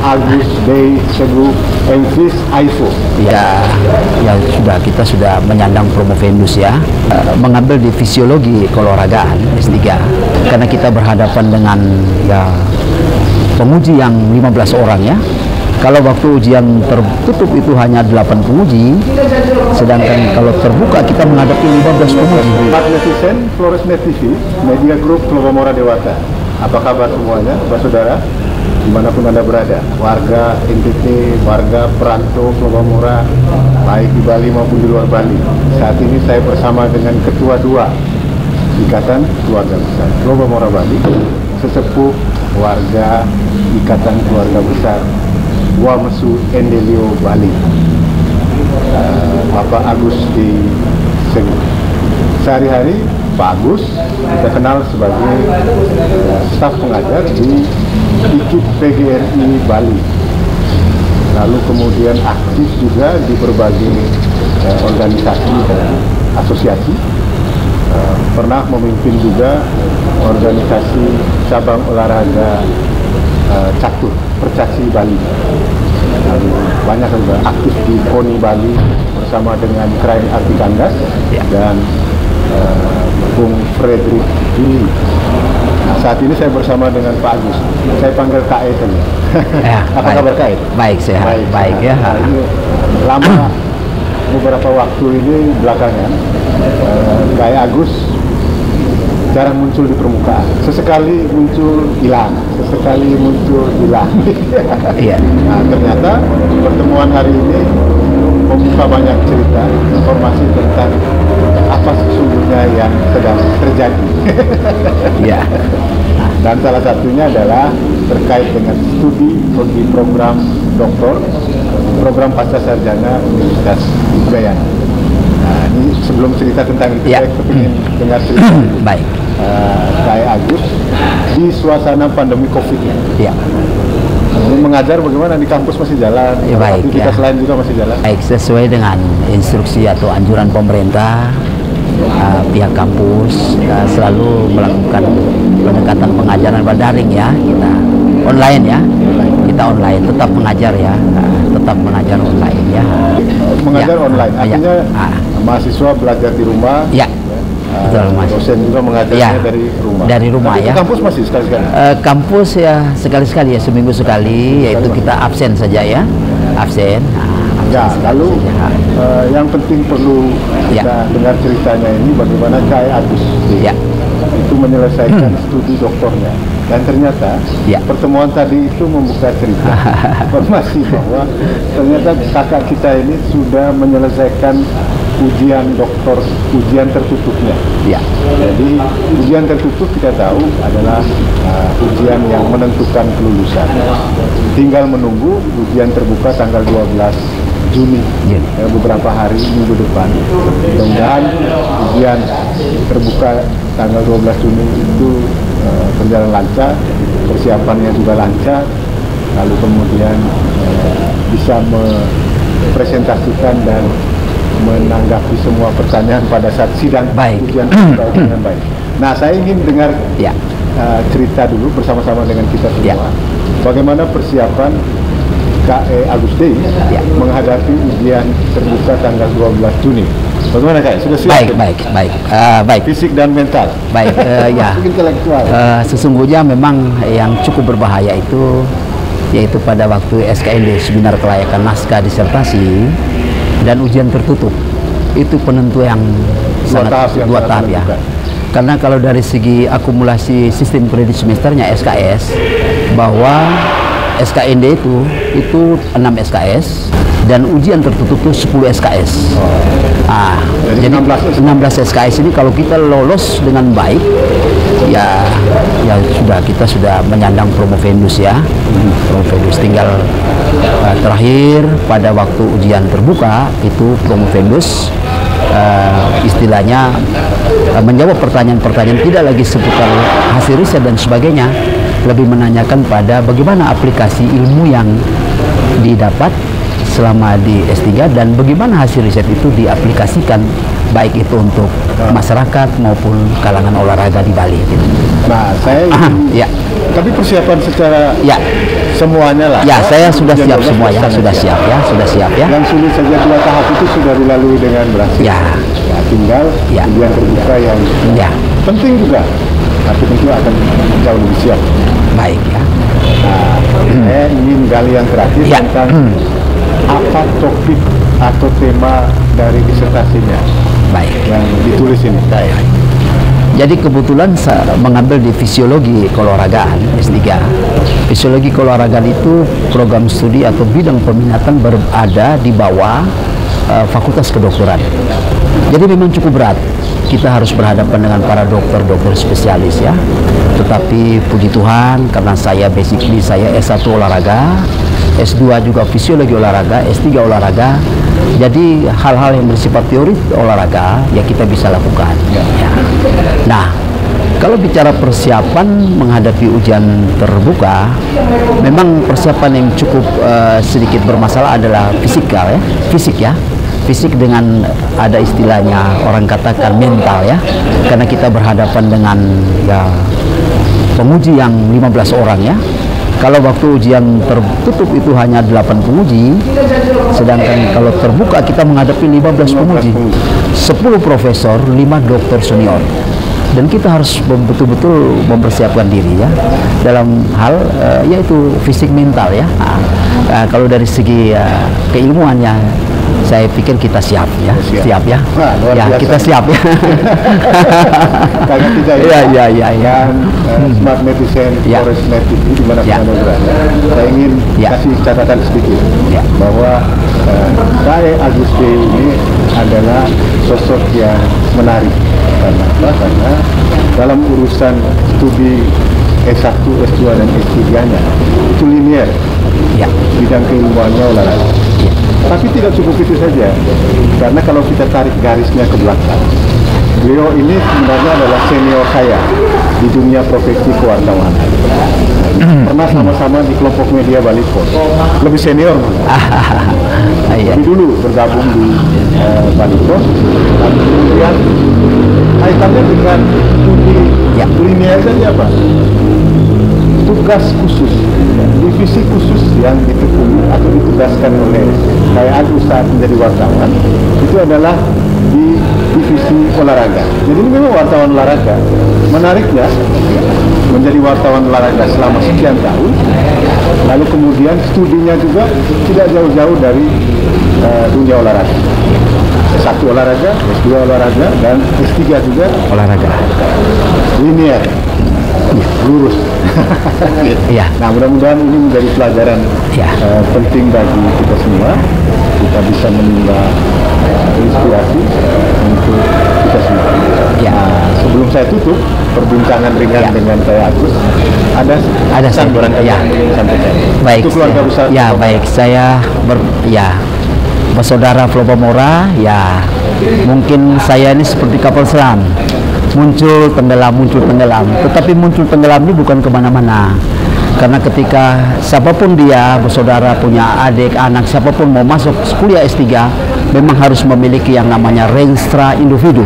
Agus Day Segu Envis Aifo. Ya, ya sudah, kita sudah menyandang promovendus ya, mengambil di fisiologi keolahragaan S3, karena kita berhadapan dengan ya penguji yang 15 orang ya. Kalau waktu ujian tertutup itu hanya 8 penguji, sedangkan kalau terbuka kita menghadapi 15 penguji. Pak netizen, Floresnet TV, Media Group Lobamora Dewata. Apa kabar semuanya, Bapak Saudara? Dimanapun Anda berada, warga NTT, warga perantau Lobamora, baik di Bali maupun di luar Bali. Saat ini saya bersama dengan Ketua 2 Ikatan Keluarga Besar Lobamora Bali, sesepuh warga Ikatan Keluarga Besar Wamesu Endelio Bali, Bapak Agus di Segu. Sehari-hari Pak Agus kita kenal sebagai staf pengajar di IKIP PGRI Bali, lalu kemudian aktif juga di berbagai organisasi dan asosiasi, pernah memimpin juga organisasi cabang olahraga catur Percaci Bali, lalu banyak juga aktif di KONI Bali bersama dengan Krain Artikandas dan Bung Frederick Billy. Nah, saat ini saya bersama dengan Pak Agus. Saya panggil KE saja. Ya, apa kabar KE? Baik, sehat. Baik ya. Nah, ini lama beberapa waktu ini belakangan KE Agus jarang muncul di permukaan. Sesekali muncul hilang, sesekali muncul hilang. Iya. Nah, ternyata pertemuan hari ini membuka banyak cerita, informasi tentang apa sesungguhnya yang sedang terjadi. Iya. Dan salah satunya adalah terkait dengan studi bagi program doktor, program pasca sarjana Universitas Udayana. Nah, ini sebelum cerita tentang itu, saya kepingin dengar cerita. Baik. Kayak Agus di suasana pandemi COVID. Ya. Ini mengajar bagaimana di kampus masih jalan? Ya, baik. Aktivitas lain juga masih jalan? Baik, sesuai dengan instruksi atau anjuran pemerintah, pihak kampus selalu melakukan pendekatan pengajaran daring ya, kita online ya, kita online, tetap mengajar ya, tetap mengajar online ya. Mengajar ya, online, artinya mahasiswa belajar di rumah. Ya. Betul, Mas. Dosen juga mengajarnya dari rumah. Dari rumah. Tapi ya. Kampus masih sekali-sekali. Kampus ya sekali-sekali ya, seminggu sekali, yaitu kita absen saja ya, absen. Ya, lalu yang penting perlu kita dengar ceritanya ini bagaimana KE Agus itu menyelesaikan studi doktornya, dan ternyata pertemuan tadi itu membuka cerita informasi bahwa ternyata kakak kita ini sudah menyelesaikan ujian doktor, ujian tertutupnya. Ya. Jadi ujian tertutup kita tahu adalah ujian yang menentukan kelulusan. Tinggal menunggu ujian terbuka tanggal 12 Juni, beberapa hari minggu depan. Mudah-mudahan ujian terbuka tanggal 12 Juni itu berjalan lancar, persiapannya juga lancar, lalu kemudian bisa mempresentasikan dan menanggapi semua pertanyaan pada saat sidang ujian dengan baik. Nah, saya ingin dengar cerita dulu bersama-sama dengan kita semua. Bagaimana persiapan KE Agus Day menghadapi ujian terbuka tanggal 12 Juni. Bagaimana KE? Sudah siap? Baik. Fisik dan mental. Baik, ya. Intelektual. Sesungguhnya memang yang cukup berbahaya itu yaitu pada waktu SKND, seminar kelayakan naskah disertasi, dan ujian tertutup. Itu penentu yang dua tahap ya. Karena kalau dari segi akumulasi sistem kredit semesternya SKS, bahwa SKND itu 6 SKS dan ujian tertutup itu 10 SKS. Jadi 16 SKS ini kalau kita lolos dengan baik, ya sudah, kita sudah menyandang promovendus ya. Promovendus tinggal terakhir pada waktu ujian terbuka itu promovendus, istilahnya menjawab pertanyaan-pertanyaan tidak lagi seputar hasil riset dan sebagainya, lebih menanyakan pada bagaimana aplikasi ilmu yang didapat selama di S3 dan bagaimana hasil riset itu diaplikasikan baik itu untuk masyarakat maupun kalangan olahraga di Bali. Gitu. Nah, saya ya. Tapi persiapan secara semuanya lah. Ya, saya sudah siap semua ya, sudah siap ya. Yang sulit saja 2 tahap itu sudah dilalui dengan berhasil. Ya, tinggal ujian terbuka yang penting juga, tapi tentu akan jauh lebih siap. Baik ya. Nah, saya ingin gali yang terakhir tentang apa topik atau tema dari disertasinya. Baik. Yang ditulis ini. Jadi kebetulan saya mengambil di fisiologi keolahragaan S3. Fisiologi keolahragaan itu program studi atau bidang peminatan berada di bawah Fakultas Kedokteran. Jadi memang cukup berat. Kita harus berhadapan dengan para dokter-dokter spesialis ya. Tetapi puji Tuhan karena saya basically saya S1 olahraga, S2 juga fisiologi olahraga, S3 olahraga. Jadi hal-hal yang bersifat teori olahraga ya kita bisa lakukan. Ya. Nah, kalau bicara persiapan menghadapi ujian terbuka, memang persiapan yang cukup sedikit bermasalah adalah fisikal ya, fisik dengan ada istilahnya orang katakan mental ya, karena kita berhadapan dengan penguji yang 15 orang ya. Kalau waktu ujian tertutup itu hanya 8 penguji, sedangkan kalau terbuka kita menghadapi 15 penguji, 10 profesor, 5 dokter senior. Dan kita harus betul-betul mempersiapkan diri ya dalam hal yaitu fisik mental ya. Kalau dari segi keilmuannya saya pikir kita siap ya. Siap ya. Ya, kita siap ya. Karena kita Smart Medicine Forest Native di mana mana berada. Saya ingin kasih catatan sedikit bahwa saya Agus D ini adalah sosok yang menarik. Karena apa? Karena dalam urusan studi S1, S2 dan S3-nya itu linear. Bidang keilmuannya olahraga. Tapi tidak cukup itu saja, karena kalau kita tarik garisnya ke belakang, beliau ini sebenarnya adalah senior saya di dunia profesi kewartawan. Pernah sama-sama di kelompok media Bali Post, lebih senior malah. Lebih dulu bergabung di Bali Post, lalu kemudian kaitannya dengan studi linear saja Pak. Tugas khusus, divisi khusus yang ditekuni atau ditugaskan oleh saya Agus saat menjadi wartawan itu adalah di divisi olahraga. Jadi ini memang wartawan olahraga. Menariknya menjadi wartawan olahraga selama sekian tahun, lalu kemudian studinya juga tidak jauh-jauh dari dunia olahraga. S1 olahraga, S2 olahraga, dan S3 juga olahraga. Linear. Lurus. Nah, mudah-mudahan ini menjadi pelajaran penting bagi kita semua. Kita bisa menimba inspirasi untuk kita semua. Sebelum saya tutup perbincangan ringan dengan saya Agus, ada samburan sampai saya. Baik. Untuk keluarga besar. Baik. Saya bersaudara Flopamora. Mungkin saya ini seperti kapal selam. Muncul tenggelam, tetapi muncul tenggelam ini bukan kemana-mana, karena ketika siapapun dia bersaudara, punya adik, anak, siapapun mau masuk kuliah S3 memang harus memiliki yang namanya Renstra Individu.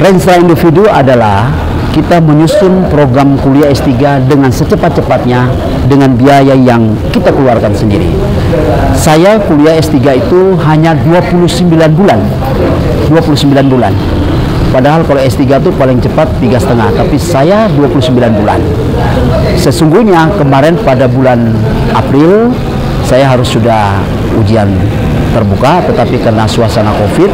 Renstra Individu adalah kita menyusun program kuliah S3 dengan secepat-cepatnya dengan biaya yang kita keluarkan sendiri. Saya kuliah S3 itu hanya 29 bulan. Padahal kalau S3 itu paling cepat 3,5, tapi saya 29 bulan. Sesungguhnya kemarin pada bulan April saya harus sudah ujian terbuka, tetapi karena suasana COVID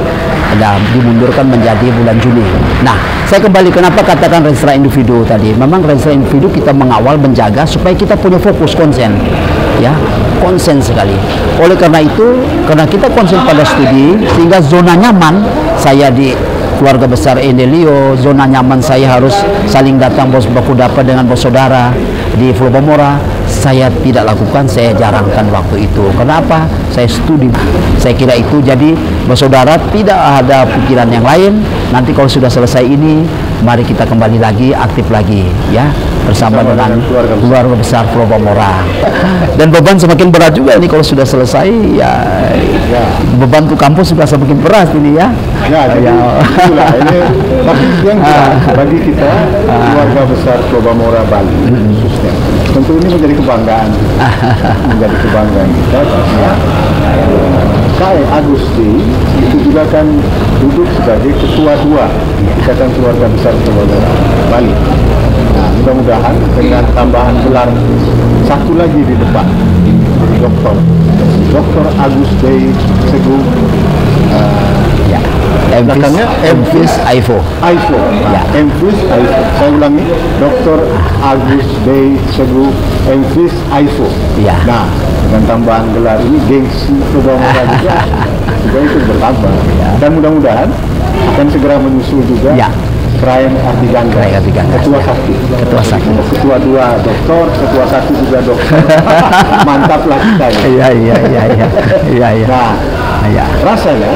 dimundurkan menjadi bulan Juni. Nah, saya kembali kenapa katakan Renstra Individu tadi. Memang Renstra Individu kita mengawal, menjaga supaya kita punya fokus konsen, konsen sekali. Oleh karena itu, karena kita konsen pada studi, sehingga zona nyaman saya di keluarga besar Endelio, zona nyaman saya harus saling datang bos baku dapat dengan bos saudara di Flopamora, saya tidak lakukan, saya jarangkan waktu itu. Kenapa? Saya studi. Saya kira itu jadi bos saudara tidak ada pikiran yang lain. Nanti kalau sudah selesai ini mari kita kembali lagi, aktif lagi ya, bersama dengan keluarga besar Pulau Bamora. Dan beban semakin berat juga ini kalau sudah selesai ya, beban untuk kampus juga semakin berat ini ya. Jadi itulah ini, tapi yang jelas bagi kita keluarga besar Pulau Bamora Bali khususnya, tentu ini menjadi kebanggaan kita karena Kai Agusti itu juga kan duduk sebagai ketua 2 Ikatan Keluarga Besar Pulau Bamora Bali. Nah, mudah-mudahan dengan tambahan gelar satu lagi di depan, jadi Dr. Agus Dey Segu, MPhis Aivo. MPhis Aivo. Saya ulangi, Dr. Agus Dey Segu MPhis Aivo. Nah, dengan tambahan gelar ini gengsi Pulau Bamora juga itu bertambah. Dan mudah-mudahan akan segera menyusul juga Krayan Artigangga, ketua 1, ketua 2 doktor, ketua 1 juga dokter. Mantaplah kita ya. Nah, rasanya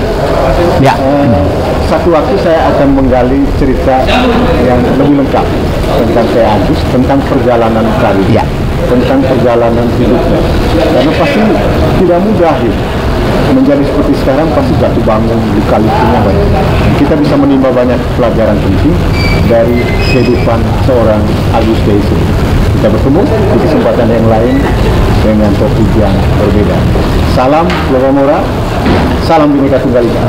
satu waktu saya akan menggali cerita yang lebih lengkap tentang Kai Agus, tentang perjalanan karir, tentang perjalanan hidupnya, karena pasti tidak mudah menjadi seperti sekarang, pasti jatuh bangun, lika-likunya banyak. Kita bisa menimba banyak pelajaran penting dari kehidupan seorang Agus Dey. Kita bertemu di kesempatan yang lain dengan topik yang berbeda. Salam Pulau Bamora, salam Bhinneka Tunggal Ika.